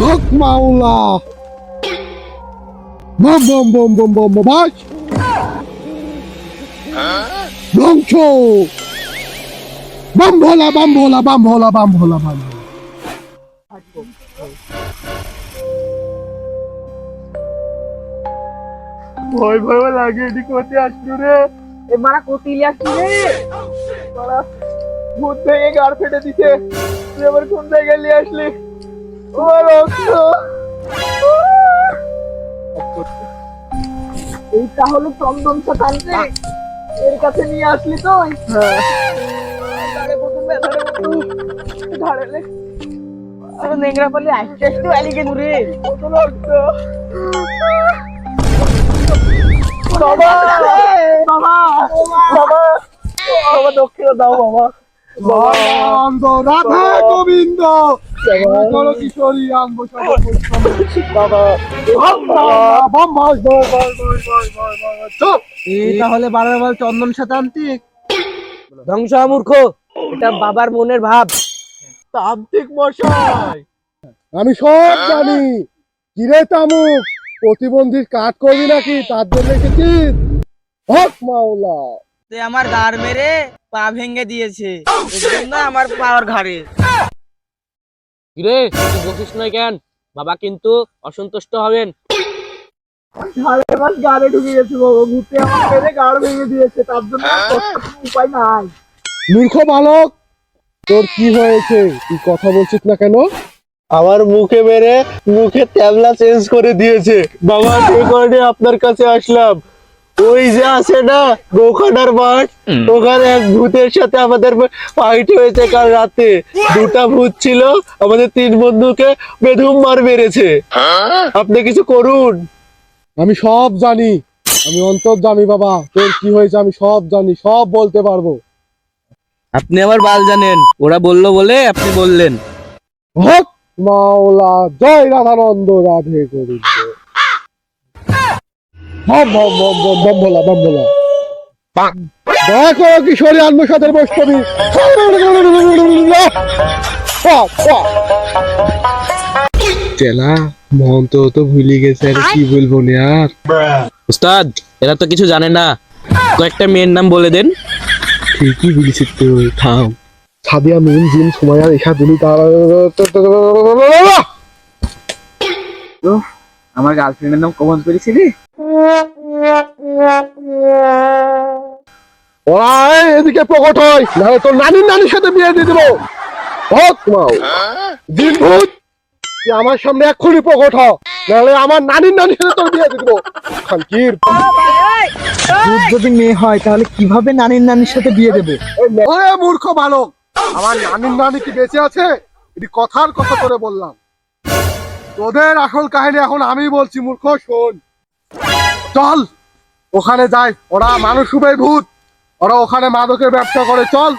হক মাওলা বম বম বম বম বম বাস ধ্বংস বাম ভোলা বাম ভোলা বাম ভোলা বাম ভোলা বাম ভয় ভয় লাগে এদিক করতে আসলো রে এ মারা কোতিলি আসলি রে মারা ভূত ভেঙে গাড় ফেটে দিছে তুই আবার কোন জায়গায় নিয়ে আসলি ও রক্ত এইটা হলো চন্দন সাতান্তে এর কাছে নিয়ে আসলি তুই তারে প্রথম ব্যথারে মতো ধারেলে আরে নেংরা পালি আস্তে আস্তে আলি কেন রে কত রক্ত বাবা বাবা বাবা বাবা দক্ষিণা দাও বাবা আনন্দ রাধা গোবিন্দ চলো কিশোরী আনবো বাবা বাম বাস এটা হলে বারবার বল চন্দন শতান্তিক ধ্বংস মূর্খ এটা বাবার মনের ভাব তান্ত্রিক মশাই আমি সব জানি কিরে তামুক প্রতিবন্ধীর কাজ করবি নাকি তার জন্য এসেছিস হক মাওলা তুই আমার গাড় মেরে পা ভেঙে দিয়েছে এর জন্য আমার পাওয়ার ঘাড়ে কিরে তুই বসিস নয় কেন? বাবা কিন্তু অসন্তুষ্ট হবেন। সাড়ে মাস গাড়ে ঢুকে গেছে বাবা ঘুরতে আমার মেরে গাড় ভেঙে দিয়েছে তার জন্য আর উপায় নাই মূর্খ বালক তোর কি হয়েছে তুই কথা বলছিস না কেন? আমার মুখে মেরে মুখে ট্যাবলা চেঞ্জ করে দিয়েছে বাবা সেই কারণে আপনার কাছে আসলাম ওই যে আছে না গোখানার মাঠ ওখানে এক ভূতের সাথে আমাদের ফাইট হয়েছে কাল রাতে দুটা ভূত ছিল আমাদের তিন বন্ধুকে বেধুম মার মেরেছে আপনি কিছু করুন আমি সব জানি আমি অন্তর্জামী বাবা তোর কি হয়েছে আমি সব জানি সব বলতে পারবো আপনি আবার বাল জানেন, ওরা বললো বলে আপনি বললেন। হক মাওলা জয় রাধানন্দ রাধে গোবিন্দ বম বম বম বম বম ভোলা বম ভোলা দয়া করো কিশোরী আত্মসাতের বৈষ্ণবী চেলা মহন্ত তো ভুলে গেছে আর কি বলবো না আর উস্তাদ এরা তো কিছু জানে না, কয়েকটা মেয়ের নাম বলে দেন। ঠিকই বলেছিস তুই থাম সাদিয়া মিন জিন সুমাইয়া এসা দিলি তার আমার গার্লফ্রেন্ডের নাম কমন করেছিলি ওরা এদিকে প্রকট হয় নাহলে তোর নানির সাথে বিয়ে দিয়ে দেবো হক মাও জিন ভূত তুই আমার সামনে এক্ষুনি প্রকট হ নাহলে আমার নানির সাথে তোর বিয়ে দিয়ে দেবো খানকির যদি মেয়ে হয় তাহলে কিভাবে নানির সাথে বিয়ে দেবে ওরে মূর্খ বালক আমার নানি কি বেঁচে আছে এটি কথার কথা করে বললাম তোদের আসল কাহিনী এখন আমি বলছি মূর্খ শোন চল ওখানে যাই ওরা মানুষ রূপে ভূত ওরা ওখানে মাদকের ব্যবসা করে চল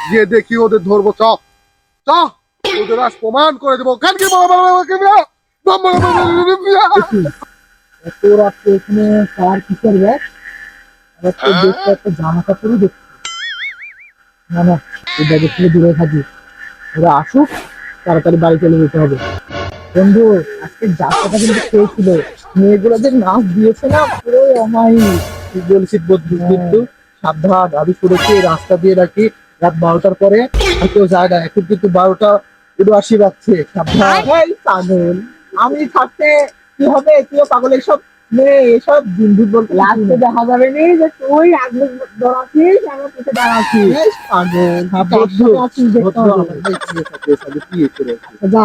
গিয়ে দেখি ওদের ধরবো চ চ ওদের আজ প্রমাণ করে দেবো তোর আজকে এখানে কার কিসের ব্যাগ আবার তোর দেখতে একটা জামা কাপড়ও দেখছি না না এই ব্যাগের থেকে দূরে থাকি ওরা আসুক তাড়াতাড়ি বাড়ি চলে যেতে হবে বন্ধু আজকে যাত্রাটা কিন্তু খেয়েছিল মেয়েগুলো যে নাচ দিয়েছে না পুরো অমায়িক তুই বলছিস বন্ধু কিন্তু সাবধান আমি শুনেছি রাস্তা দিয়ে রাখি রাত 12টার পরে আর কেউ যায় না এখন কিন্তু 12:79 বাজছে সাবধান পাগল আমি থাকতে কি হবে তুইও পাগল এইসব মেয়ে এসব বিন্দু বলতে লাস্টে দেখা যাবে নি যে তুই আগে দৌড়াচ্ছিস আমি পিছে দাঁড়াচ্ছিস পাগল যা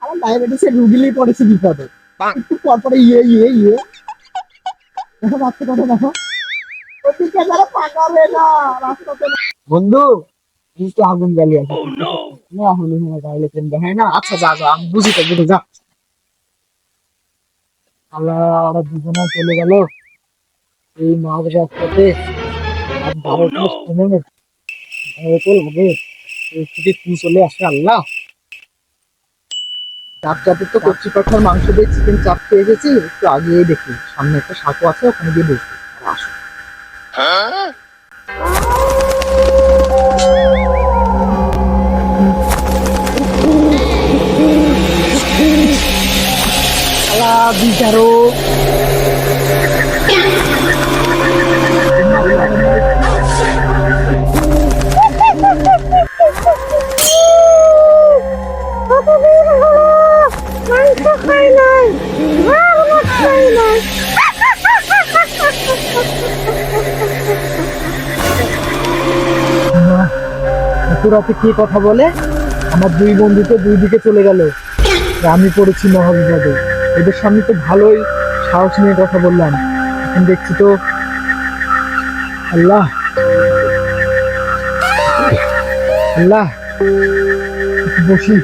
আমার ডায়াবেটিসের রুগীলি পড়েছে বিপদে একটু পর পরে দেখো বাচ্চা কথা দেখো বন্ধু কিন্তু আগুন জ্বালি আছে না আচ্ছা যা যা আমি বুঝি তো বুঝে যা আল্লাহ ওরা দুজনে চলে গেল এই মাঝ রাস্তাতে আর 12টা শুনে লাগে তুই চলে আসে আল্লাহ চাপ চাপে তো কচ্ছি পাঠার মাংস দিয়ে চিকেন চাপ খেয়ে গেছি একটু আগিয়ে দেখি সামনে একটা সাঁকো আছে ওখানে গিয়ে বসবি আসো বিচারক। এত রাতে কি কথা বলে আমার দুই বন্ধু তো দুই দিকে চলে গেল, আমি পড়েছি মহাবিপদে। এদের সামনে তো ভালোই সাহস নিয়ে কথা বললাম, এখন দেখছি তো আল্লাহ আল্লাহ। একটু বসি।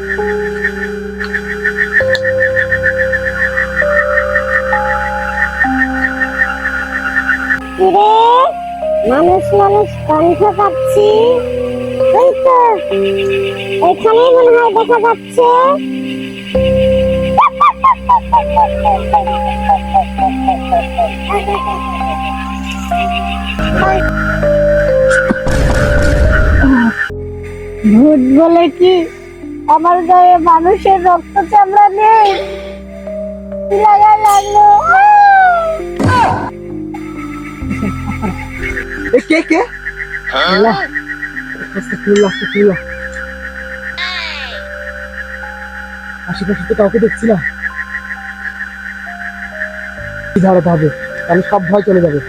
মানুষ মানুষ কণ্ঠ পাচ্ছি, ওই তো এখানেই মনে হয় দেখা যাচ্ছে। ভূত বলে কি আমার গায়ে মানুষের রক্ত চামড়া নেই? লাগা লাগলো। কে কে? আল্লাহ, আস্তাগফিরুল্লাহ, আস্তাগফিরুল্লাহ। আশেপাশে তো কাউকে দেখছি না, দাঁড়াতে হবে, তাহলে সব ভয় চলে যাবে।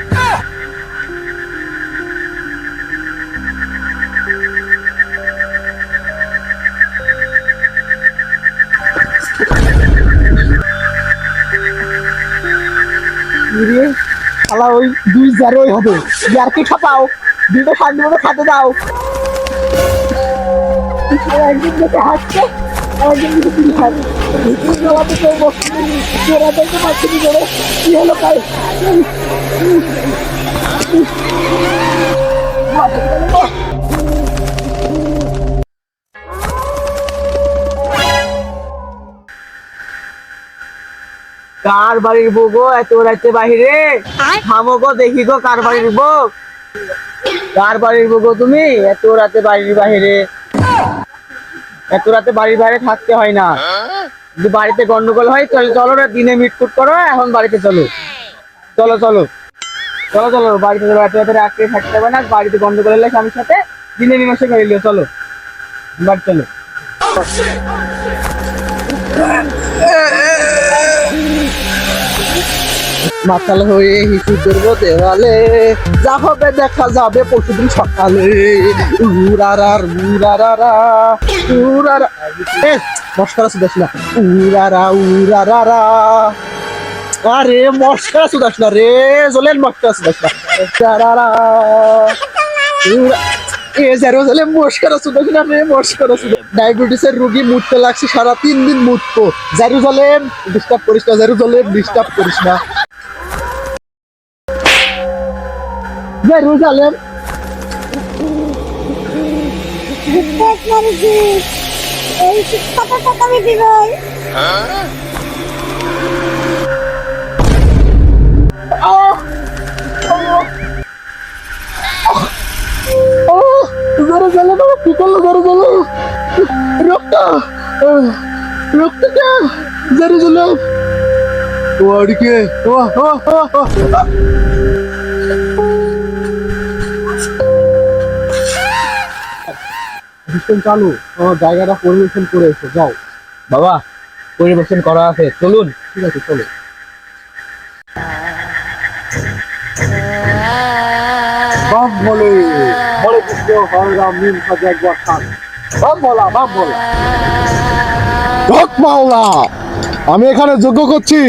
শালা ওই 2-0 হবে, আর কি খাপাও, দুটো শান্তি মতো খাতে দাও। একদিন দেখে হাসছে, একদিন দেখে তিনি খাবে। কেউ বসতে ওরা দেখতে পাচ্ছি কি করে, কি হলো কাল? কার বাড়ির বউ গো এত রাতে বাহিরে? থামো গো, দেখি গো কার বাড়ির বউ। কার বাড়ির বউ গো তুমি এত রাতে বাড়ির বাহিরে? এত রাতে বাড়ির বাইরে থাকতে হয় না, যদি বাড়িতে গন্ডগোল হয় চলো চলো রে, দিনে মিটকুট করো, এখন বাড়িতে চলো। চলো চলো চলো চলো বাড়িতে চলো, এত রাতে রাত্রে থাকতে হবে না, বাড়িতে গন্ডগোল হলে স্বামীর সাথে দিনে মীমাংসা করে নিও। চলো বাড়ি চলো। মাতাল হয়ে হিসু করবো দেওয়ালে, যা হবে দেখা যাবে পরশুদিন সকালে। উরারার উরারারা উরারা, মস্কারা সুদাস না, উরারা উরারারা। আরে মস্কারা সুদাস না রে, জলেন মস্কারা সুদাস না। ডায়াবেটিসের রোগী মুততে লাগছে সারা 3 দিন মুততো। জেরুজালেম ডিস্টার্ব করিস না, জেরুজালেম ডিস্টার্ব করিস না, জেরুজালেম। এই শিক্ষাটা টাকা আমি দিব। জেরুজালেম কি করলো? জেরুজালেম রক্ত, রক্তটা জেরুজালেম। ও আড়িকে চালু, আমার জায়গাটা পরিবেশন করে এসো, যাও। বাবা পরিবেশন করা আছে, চলুন। ঠিক আছে চলো। বাপ বলে বলে কৃষ্ণ হরে রাম নীল সাজে একবার খান। বাপ বলা, বাপ বলা। হক মাওলা, আমি এখানে যজ্ঞ করছি,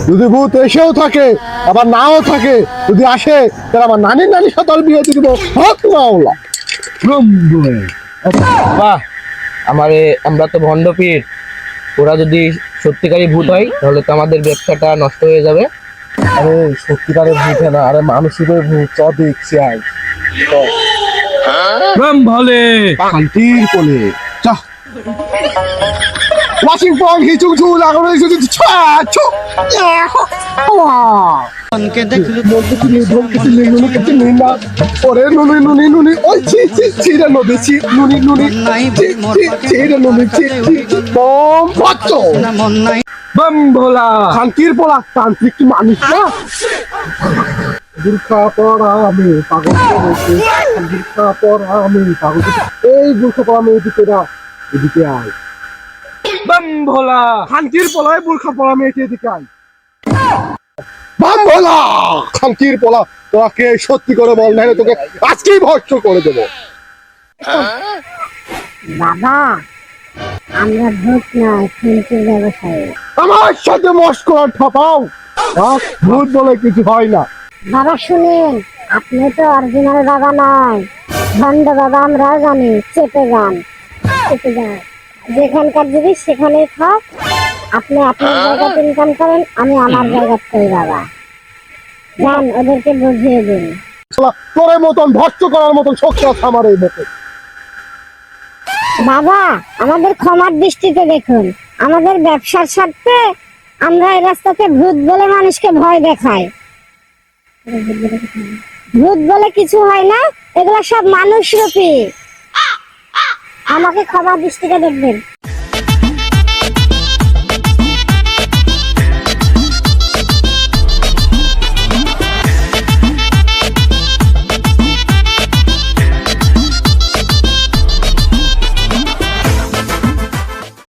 যদি ভূত এসেও থাকে আবার নাও থাকে, যদি আসে তাহলে আমার নানির নানির সাথে আমি বিয়ে দিয়ে দেবো। হক মাওলা। বাহ, আমরা তো ভণ্ডপীর, ওরা যদি সত্যিকারই ভূত হয় তাহলে তো আমাদের ব্যবসাটা নষ্ট হয়ে যাবে। আরে সত্যিকারের ভূত না, আরে মানুষের ভূত। চ দেখছি আজ ভালে শান্তির কোলে চা। ওয়াশিং পং হিচুং চু লাগানো হিচু ছা চু। মনকে দেখলু ওরে নুনি নুনি নুনি, ওই ছি ছি ছিরে নদী, ছি নুনি নুনি, নাই ছিরে নদী, ছি ছি বম বাচ্চো। না মন নাই बम भोला শান্তির পোলা তান্ত্রিক কি মানুষ না? বুর্খা পরা আমি পাগল করেছে, বুর্খা পরা আমি পাগল করেছে। এই বুর্খা পরা মেয়েটি তোরা এদিকে আয়। बम भोला শান্তির পোলায় বুর্খা পরা মেয়েটি এদিকে আয়। বাম ভোলা শান্তির পোলা, তোকে সত্যি করে বল, নাহলে তোকে আজকেই ভস্ম করে দেবো। বাবা আমরা ভূত নয়, খুনসুর ব্যবসায়ী। আমার সাথে মস্করা ঠাপাও, ভূত বলে কিছু হয় না। বাবা শুনেন, আপনি তো অরিজিনাল বাবা নয়, ভণ্ড বাবা আমরাও জানি। চেপে যান, চেপে যান, যেখানকার জিনিস সেখানেই থাক। আপনি আপনার জায়গাতে ইনকাম করেন, আমি আমার জায়গাতে করি। বাবা যান, ওদেরকে বুঝিয়ে দিন। শালা, তোর মতন ভস্ম করার মতন শক্তি আছে আমার এই মুখে। বাবা আমাদের ক্ষমার দৃষ্টিতে দেখুন, আমাদের ব্যবসার স্বার্থে আমরা এই রাস্তাতে ভূত বলে মানুষকে ভয় দেখাই। ভূত বলে কিছু হয় না, এগুলো সব মানুষ রূপী। আমাকে ক্ষমার দৃষ্টিতে দেখবেন।